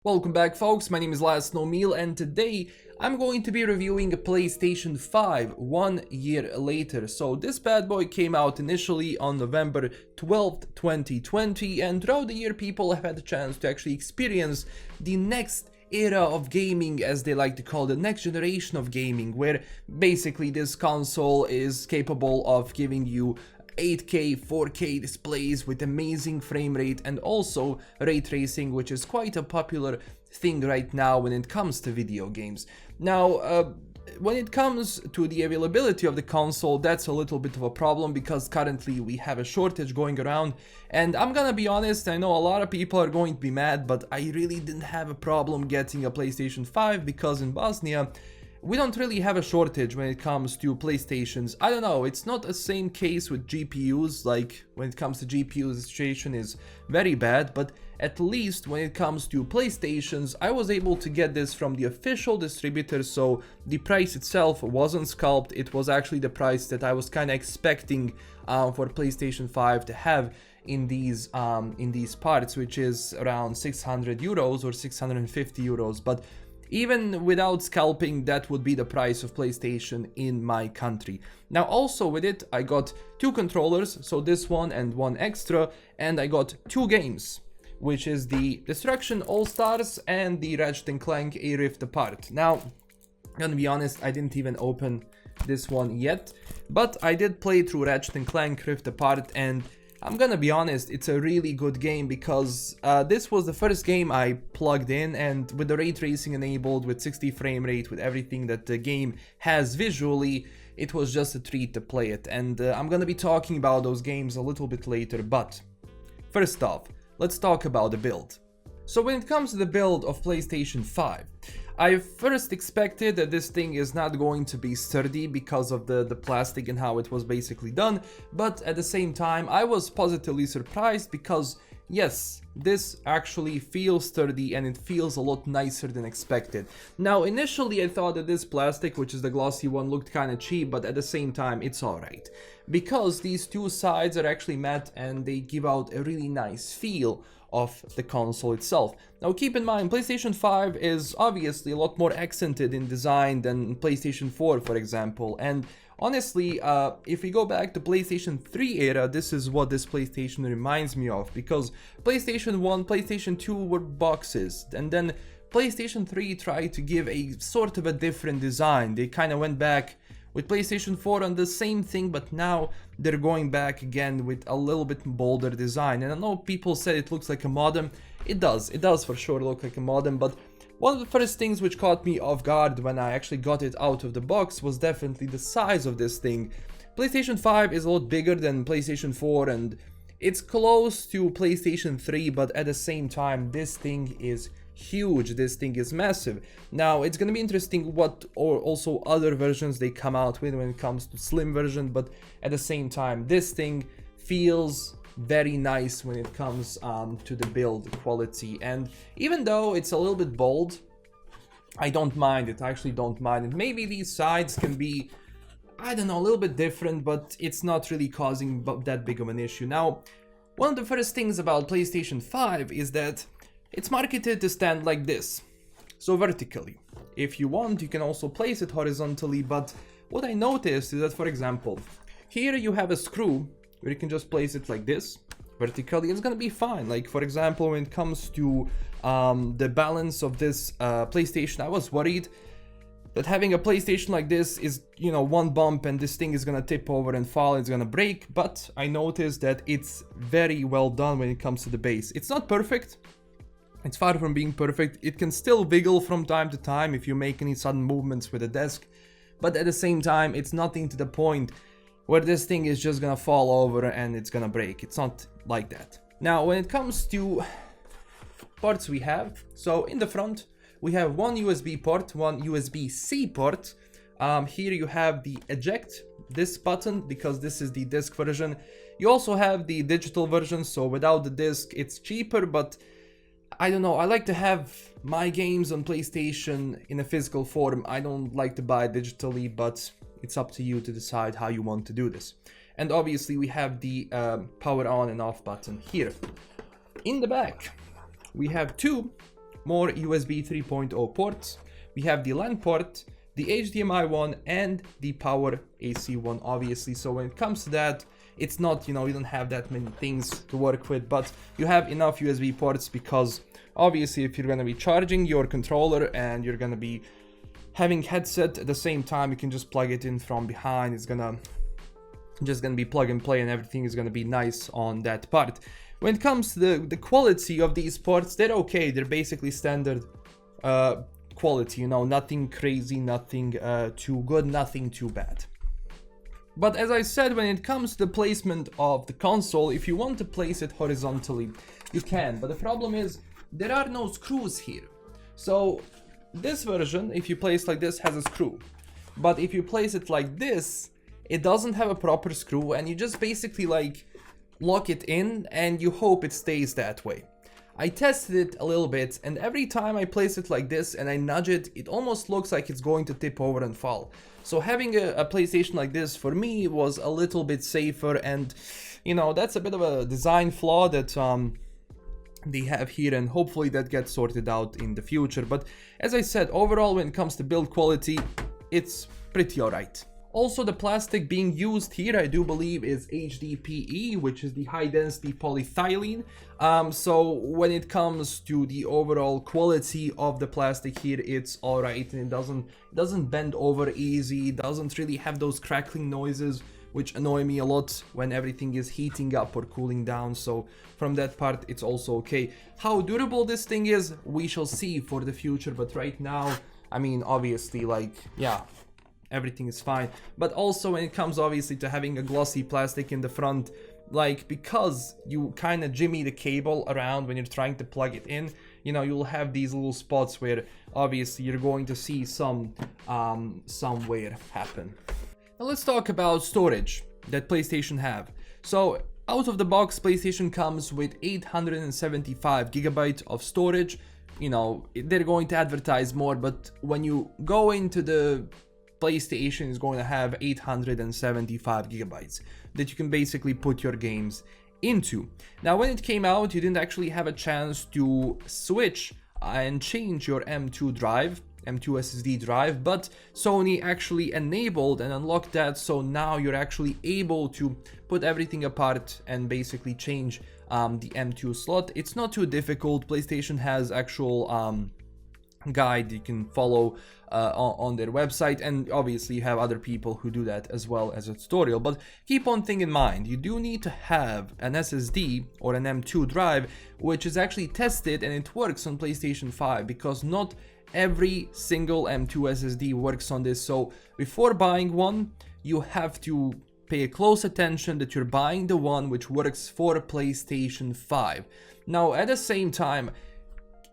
Welcome back, folks. My name is LastKnownMeal, and today I'm going to be reviewing a PlayStation 5 1 year later. So this bad boy came out initially on November 12th, 2020, and throughout the year people have had the chance to actually experience the next era of gaming, as they like to call the next generation of gaming, where basically this console is capable of giving you 8K, 4K displays with amazing frame rate and also ray tracing, which is quite a popular thing right now when it comes to video games. Now, when it comes to the availability of the console, that's a little bit of a problem because currently we have a shortage going around, and I'm gonna be honest, I know a lot of people are going to be mad, but I really didn't have a problem getting a PlayStation 5 because in Bosnia we don't really have a shortage when it comes to PlayStations. I don't know, it's not the same case with GPUs. Like when it comes to GPUs, the situation is very bad, but at least when it comes to PlayStations, I was able to get this from the official distributor, so the price itself wasn't scalped. It was actually the price that I was kind of expecting for PlayStation 5 to have in these parts, which is around 600 euros or 650 euros. But even without scalping, that would be the price of PlayStation in my country. Now also with it, I got two controllers, so this one and one extra, and I got two games, which is the Destruction All-Stars and the Ratchet & Clank A Rift Apart. Now, I'm gonna be honest, I didn't even open this one yet, but I did play through Ratchet & Clank Rift Apart, and I'm gonna be honest, it's a really good game because this was the first game I plugged in, and with the ray tracing enabled, with 60 frame rate, with everything that the game has visually, it was just a treat to play it. And I'm gonna be talking about those games a little bit later, but first off, let's talk about the build. So when it comes to the build of PlayStation 5, I first expected that this thing is not going to be sturdy because of the plastic and how it was basically done, but at the same time I was positively surprised because yes, this actually feels sturdy and it feels a lot nicer than expected. Now initially I thought that this plastic, which is the glossy one, looked kind of cheap, but at the same time it's alright because these two sides are actually matte and they give out a really nice feel of the console itself. Now keep in mind, PlayStation 5 is obviously a lot more accented in design than PlayStation 4, for example, and honestly, if we go back to PlayStation 3 era, this is what this PlayStation reminds me of, because PlayStation 1, PlayStation 2 were boxes, and then PlayStation 3 tried to give a sort of a different design. They kind of went back with PlayStation 4 on the same thing, but now they're going back again with a little bit bolder design. And I know people said it looks like a modem. It does for sure look like a modem, but one of the first things which caught me off guard when I actually got it out of the box was definitely the size of this thing. PlayStation 5 is a lot bigger than PlayStation 4 and it's close to PlayStation 3, but at the same time this thing is huge, this thing is massive. Now it's gonna be interesting what or also other versions they come out with when it comes to slim version, but at the same time this thing feels very nice when it comes to the build quality. And even though it's a little bit bold, I don't mind it. I actually don't mind it. Maybe these sides can be, I don't know, a little bit different, but it's not really causing that big of an issue. Now, one of the first things about PlayStation 5 is that it's marketed to stand like this, so vertically. If you want, you can also place it horizontally, but what I noticed is that, for example, here you have a screw where you can just place it like this, vertically, it's gonna be fine. Like, for example, when it comes to the balance of this PlayStation, I was worried that having a PlayStation like this is, you know, one bump and this thing is gonna tip over and fall, it's gonna break, but I noticed that it's very well done when it comes to the base. It's not perfect. It's far from being perfect. It can still wiggle from time to time if you make any sudden movements with the desk, but at the same time it's nothing to the point where this thing is just gonna fall over and it's gonna break. It's not like that. Now when it comes to ports we have, so in the front we have one USB port, one USB-C port. Here you have the eject this button because this is the disc version. You also have the digital version, so without the disc it's cheaper, but I don't know, I like to have my games on PlayStation in a physical form. I don't like to buy digitally, but it's up to you to decide how you want to do this. And obviously we have the power on and off button here. In the back, we have two more USB 3.0 ports. We have the LAN port, the HDMI one, and the power AC one, obviously. So when it comes to that, it's not, you don't have that many things to work with, but you have enough USB ports because obviously if you're going to be charging your controller and you're going to be having headset at the same time, you can just plug it in from behind. It's just gonna be plug and play, and everything is gonna be nice on that part. When it comes to the quality of these ports, they're okay. They're basically standard quality, nothing crazy, nothing too good, nothing too bad. But as I said, when it comes to the placement of the console, if you want to place it horizontally, you can. But the problem is there are no screws here. So this version, if you place like this, has a screw. But if you place it like this, it doesn't have a proper screw, and you just basically like lock it in and you hope it stays that way. I tested it a little bit, and every time I place it like this and I nudge it, it almost looks like it's going to tip over and fall. So having a PlayStation like this for me was a little bit safer, and that's a bit of a design flaw that they have here, and hopefully that gets sorted out in the future. But as I said, overall when it comes to build quality, it's pretty alright. Also, the plastic being used here, I do believe, is HDPE, which is the high density polyethylene. So when it comes to the overall quality of the plastic here, it's alright, and it doesn't bend over easy, doesn't really have those crackling noises which annoy me a lot when everything is heating up or cooling down. So from that part, it's also okay. How durable this thing is, we shall see for the future, but right now, I mean, obviously, like, yeah, everything is fine. But also when it comes obviously to having a glossy plastic in the front, like, because you kind of jimmy the cable around when you're trying to plug it in, you'll have these little spots where obviously you're going to see some wear happen. Now let's talk about storage that PlayStation have. So out of the box, PlayStation comes with 875 gigabytes of storage. They're going to advertise more, but when you go into the PlayStation, is going to have 875 gigabytes that you can basically put your games into. Now, when it came out, you didn't actually have a chance to switch and change your M2 SSD drive, but Sony actually enabled and unlocked that, so now you're actually able to put everything apart and basically change the M2 slot. It's not too difficult. PlayStation has actual guide you can follow on their website, and obviously you have other people who do that as well as a tutorial. But keep one thing in mind: you do need to have an SSD or an M2 drive which is actually tested and it works on PlayStation 5, because not every single M2 SSD works on this. So before buying one, you have to pay close attention that you're buying the one which works for PlayStation 5. Now, at the same time,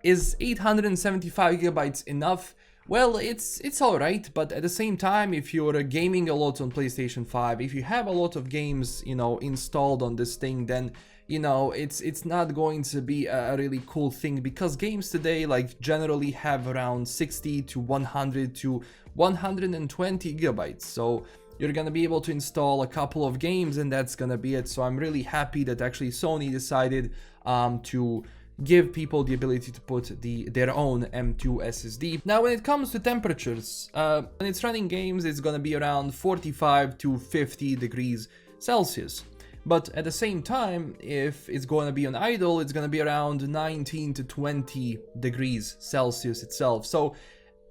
is 875 gigabytes enough? Well, it's alright, but at the same time, if you're gaming a lot on PlayStation 5, if you have a lot of games, installed on this thing, then, it's not going to be a really cool thing, because games today, like, generally have around 60 to 100 to 120 gigabytes. So you're gonna be able to install a couple of games, and that's gonna be it. So I'm really happy that actually Sony decided to give people the ability to put their own M2 SSD. Now, when it comes to temperatures, when it's running games, it's gonna be around 45 to 50 degrees Celsius. But at the same time, if it's going to be on idle, it's going to be around 19 to 20 degrees Celsius itself. So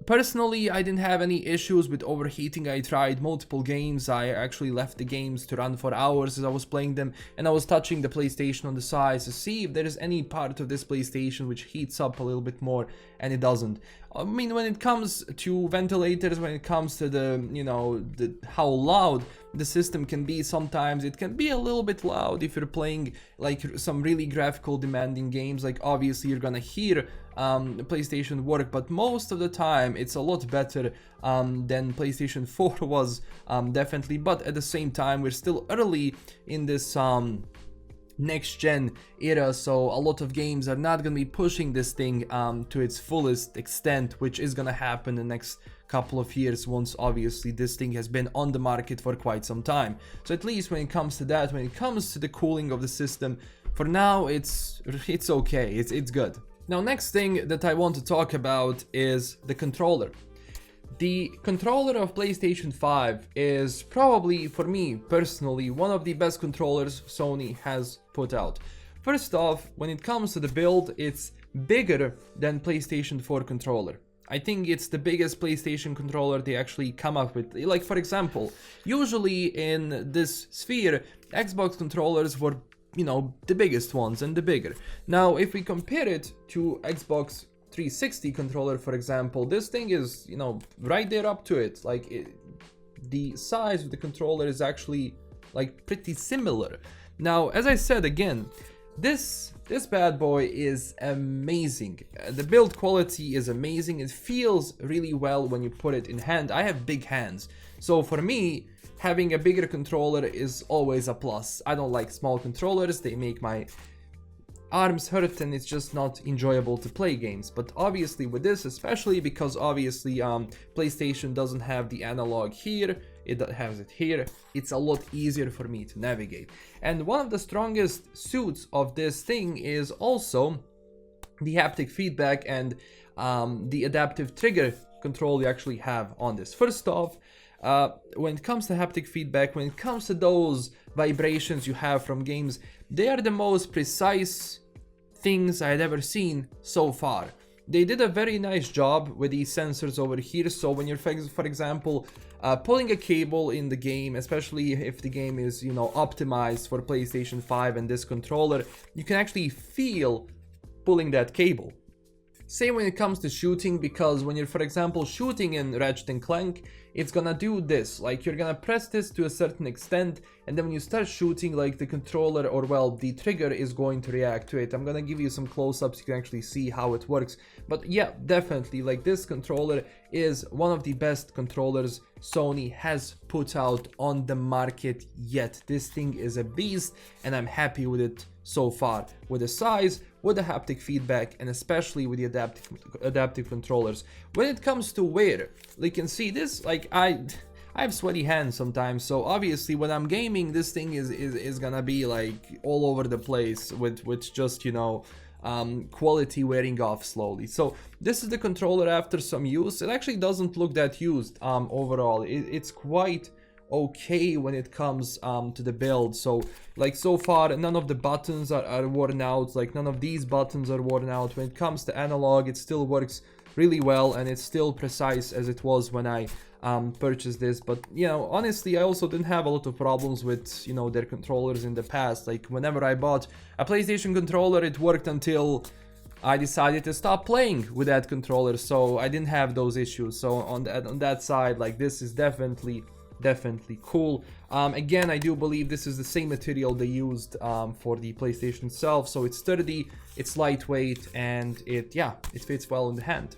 personally, I didn't have any issues with overheating. I tried multiple games. I actually left the games to run for hours as I was playing them, and I was touching the PlayStation on the sides to see if there is any part of this PlayStation which heats up a little bit more, and it doesn't. I mean, when it comes to ventilators, when it comes to the how loud the system can be, sometimes it can be a little bit loud if you're playing like some really graphical demanding games. Like, obviously you're gonna hear the PlayStation work, but most of the time it's a lot better than PlayStation 4 was, definitely. But at the same time, we're still early in this next gen era, so a lot of games are not gonna be pushing this thing to its fullest extent, which is gonna happen in the next couple of years once obviously this thing has been on the market for quite some time. So at least when it comes to that, when it comes to the cooling of the system, for now it's okay, it's good. Now, next thing that I want to talk about is the controller. The controller of PlayStation 5 is probably, for me personally, one of the best controllers Sony has put out. First off, when it comes to the build, it's bigger than PlayStation 4 controller. I think it's the biggest PlayStation controller they actually come up with. Like, for example, usually in this sphere, Xbox controllers were, you know, the biggest ones and the bigger. Now, if we compare it to Xbox 360 controller, for example, this thing is, you know, right there up to it. Like, the size of the controller is actually, like, pretty similar. Now, as I said again, this bad boy is amazing. The build quality is amazing. It feels really well when you put it in hand. I have big hands, so for me, having a bigger controller is always a plus. I don't like small controllers. They make my arms hurt and it's just not enjoyable to play games. But obviously with this, especially because obviously PlayStation doesn't have the analog here, it has it here, it's a lot easier for me to navigate. And one of the strongest suits of this thing is also the haptic feedback and the adaptive trigger control you actually have on this. First off, when it comes to haptic feedback, when it comes to those vibrations you have from games, they are the most precise things I had ever seen so far. They did a very nice job with these sensors over here, so when you're, for example, pulling a cable in the game, especially if the game is, you know, optimized for PlayStation 5 and this controller, you can actually feel pulling that cable. Same when it comes to shooting, because when you're, for example, shooting in Ratchet & Clank, it's gonna do this, like you're gonna press this to a certain extent, and then when you start shooting, like the controller, or well, the trigger is going to react to it. I'm gonna give you some close-ups, you can actually see how it works. But yeah, definitely, like this controller is one of the best controllers Sony has put out on the market yet. This thing is a beast, and I'm happy with it so far, with the size, with the haptic feedback, and especially with the adaptive controllers. When it comes to wear, you can see this, like I have sweaty hands sometimes, so obviously when I'm gaming, this thing is gonna be like all over the place with just, you know, quality wearing off slowly. So this is the controller after some use. It actually doesn't look that used overall. It's quite okay when it comes to the build. So like so far, none of the buttons are worn out, like none of these buttons are worn out. When it comes to analog, it still works really well, and it's still precise as it was when I purchased this. But you know, honestly, I also didn't have a lot of problems with, you know, their controllers in the past. Like whenever I bought a PlayStation controller, it worked until I decided to stop playing with that controller, so I didn't have those issues. So on that side, like this is definitely cool. Again, I do believe this is the same material they used for the PlayStation itself, so it's sturdy, it's lightweight, and it fits well in the hand.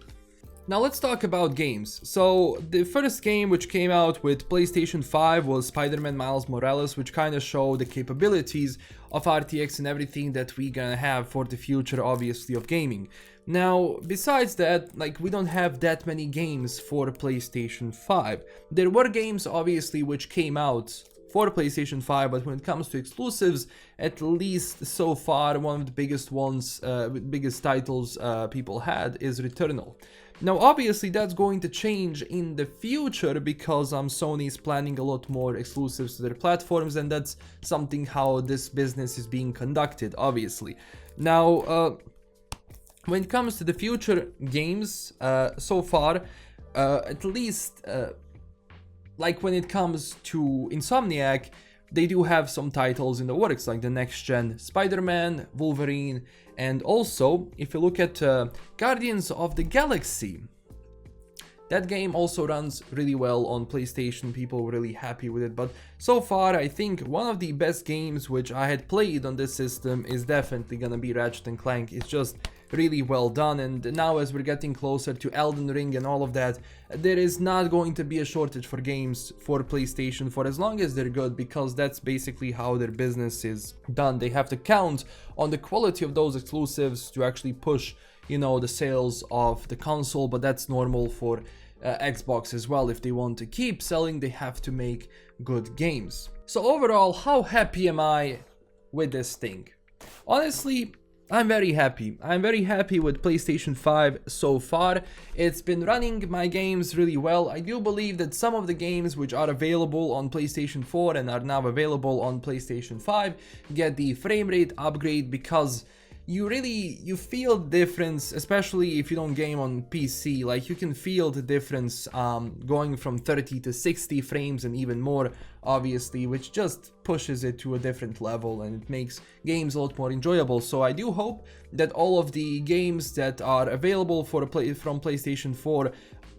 Now let's talk about games. So the first game which came out with PlayStation 5 was Spider-Man Miles Morales, which kind of showed the capabilities of RTX and everything that we're gonna have for the future, obviously, of gaming. Now, besides that, like, we don't have that many games for PlayStation 5. There were games, obviously, which came out for PlayStation 5, but when it comes to exclusives, at least so far, one of the biggest ones, biggest titles people had is Returnal. Now, obviously, that's going to change in the future because Sony is planning a lot more exclusives to their platforms, and that's something how this business is being conducted, obviously. Now, when it comes to the future games, so far, at least, like when it comes to Insomniac, they do have some titles in the works, like the next-gen Spider-Man, Wolverine, and also, if you look at Guardians of the Galaxy, that game also runs really well on PlayStation. People were really happy with it, but so far I think one of the best games which I had played on this system is definitely gonna be Ratchet & Clank. It's just really well done, and now as we're getting closer to Elden Ring and all of that, there is not going to be a shortage for games for PlayStation for as long as they're good, because that's basically how their business is done. They have to count on the quality of those exclusives to actually push, you know, the sales of the console, but that's normal for Xbox as well. If they want to keep selling, they have to make good games. So overall, how happy am I with this thing? Honestly, I'm very happy. I'm very happy with PlayStation 5 so far. It's been running my games really well. I do believe that some of the games which are available on PlayStation 4 and are now available on PlayStation 5 get the frame rate upgrade, because you feel the difference, especially if you don't game on PC. Like, you can feel the difference going from 30 to 60 frames and even more, obviously, which just pushes it to a different level and it makes games a lot more enjoyable. So I do hope that all of the games that are available from PlayStation 4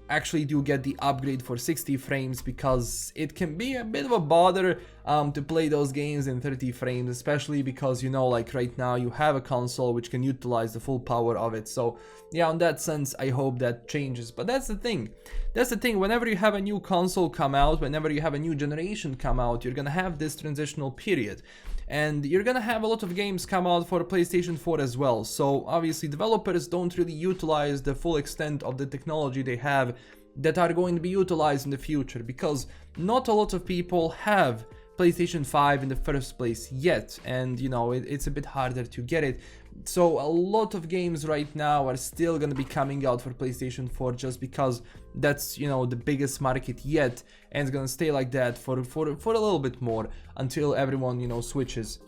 actually do get the upgrade for 60 frames, because it can be a bit of a bother to play those games in 30 frames, especially because, you know, like right now you have a console which can utilize the full power of it. So yeah, in that sense, I hope that changes. But that's the thing, whenever you have a new console come out, whenever you have a new generation come out, you're gonna have this transitional period. And you're gonna have a lot of games come out for PlayStation 4 as well. So obviously developers don't really utilize the full extent of the technology they have that are going to be utilized in the future, because not a lot of people have PlayStation 5 in the first place yet, and you know, it's a bit harder to get it. So a lot of games right now are still gonna be coming out for PlayStation 4 just because that's, you know, the biggest market yet, and it's gonna stay like that for a little bit more until everyone, you know, switches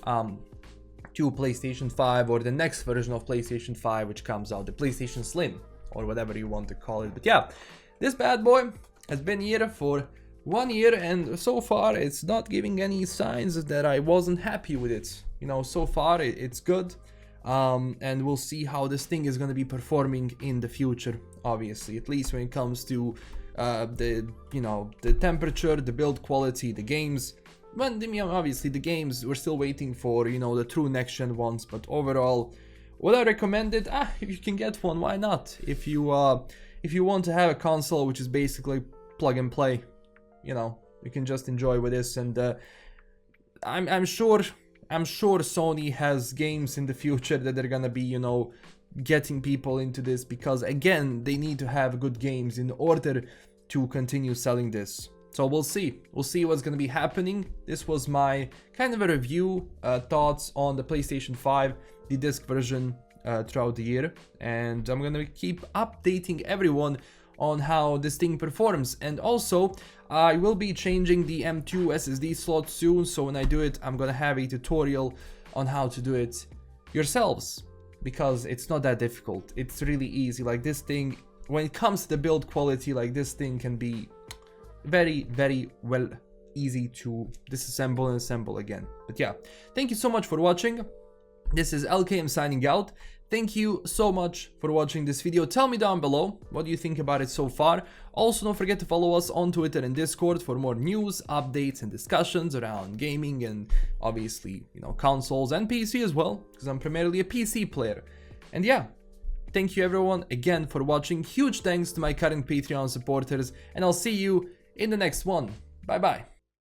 to PlayStation 5 or the next version of PlayStation 5 which comes out, the PlayStation Slim or whatever you want to call it. But yeah, this bad boy has been here for 1 year, and so far it's not giving any signs that I wasn't happy with it. You know, so far it's good. And we'll see how this thing is going to be performing in the future, obviously, at least when it comes to the temperature, the build quality, the games. But obviously the games, we're still waiting for, you know, the true next gen ones. But overall, would I recommend it? If you can get one, why not? If you want to have a console which is basically plug and play, you know, you can just enjoy with this. And I'm sure Sony has games in the future that are gonna be, you know, getting people into this, because again, they need to have good games in order to continue selling this. So we'll see what's gonna be happening. This was my kind of a review, thoughts on the PlayStation 5, the disc version throughout the year, and I'm gonna keep updating everyone on how this thing performs. And also, I will be changing the M2 SSD slot soon, so when I do it, I'm gonna have a tutorial on how to do it yourselves, because it's not that difficult. It's really easy. Like, this thing, when it comes to the build quality, like, this thing can be very, very well easy to disassemble and assemble again. But yeah, thank you so much for watching. This is LKM signing out. Thank you so much for watching this video. Tell me down below what do you think about it so far. Also, don't forget to follow us on Twitter and Discord for more news, updates, and discussions around gaming and obviously, you know, consoles and PC as well, because I'm primarily a PC player. And yeah, thank you everyone again for watching. Huge thanks to my current Patreon supporters, and I'll see you in the next one. Bye bye.